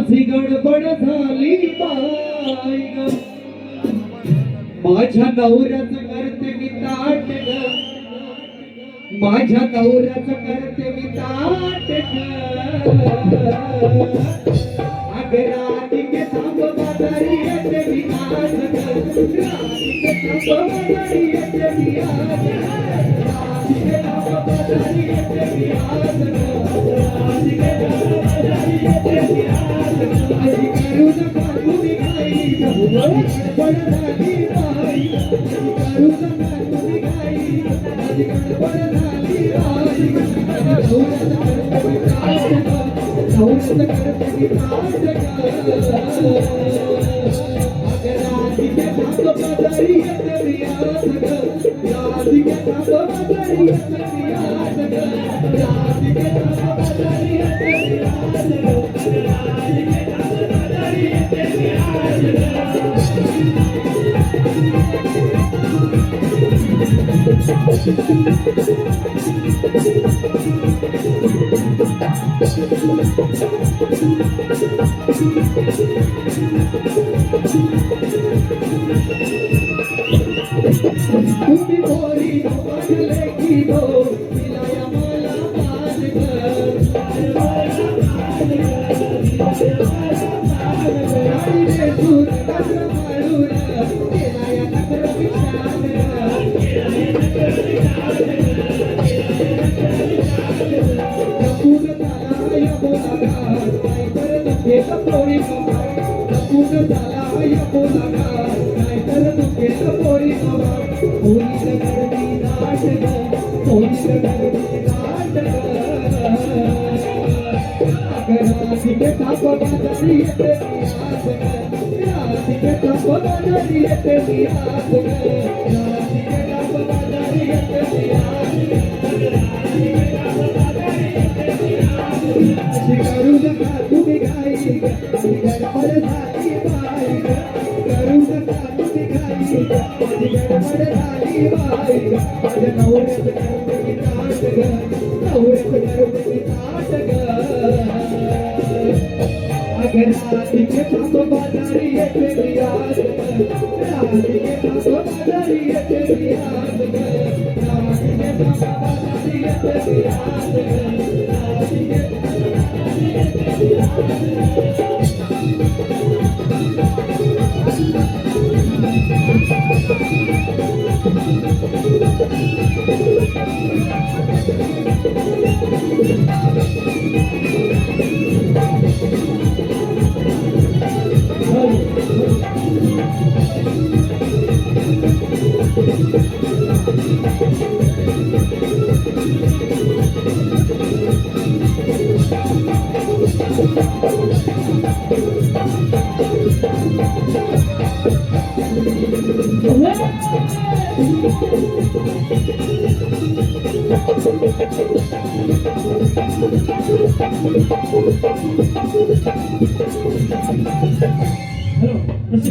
माझी गडबड झाली बाई ग, माझ्या नवऱ्याचं करते मी ताट ग, माझ्या नवऱ्याचं करते मी ताट ग. अगं राधिके थांब बाजारी येते मी आज ग, राधिके थांब बाजारी येते मी आज ग, राधिके थांब बाजारी येते मी आज ग, राधिके थांब बाजारी येते मी आज ग. अशी करू नका तुम्ही काही गडबड झाली बाई, अशी करू नका तुम्ही काही गडबड झाली बाई. नवऱ्याचं करते मी ताट ग, अगं राधिके थांब बाजारी येते मी आज ग, राधिके थांब बाजारी येते मी आज ग, राधिके थांब बाजारी येते मी आज ग, राधिके थांब बाजारी येते मी आज ग. तुम्ही बोरी वाजले की गो, तिला मला मान ग, गाडीने दूर नगर माळून केला या नगर विशाल लपून झाला या बोलागार, नाहीतर नुके पोरी बाबा, लपून झाला या बोलागार, नाहीतर नुके पोरी बाबा. होळी गर्दी नाट ग, होळी गर्दी नाट ग. अगं राधिके थांब बाजारी येते मी आज ग, राधिके थांब बाजारी येते मी आज ग, राधिके थांब बाजारी येते मी आज ग, राधिके थांब बाजारी येते मी आज ग. अशी करू नका तुम्ही घाई ग, माझी गडबड झाली बाई ग, करू नका तुम्ही घाई ग, माझी गडबड झाली बाई ग. माझ्या नवऱ्याचं करते मी ताट ग, नवऱ्याचं करते मी ताट ग. अगं राधिके थांब बाजारी येते मी आज ग, राधिके थांब बाजारी येते मी आज ग, राधिके थांब बाजारी येते मी आज ग, राधिके थांब बाजारी येते मी आज ग.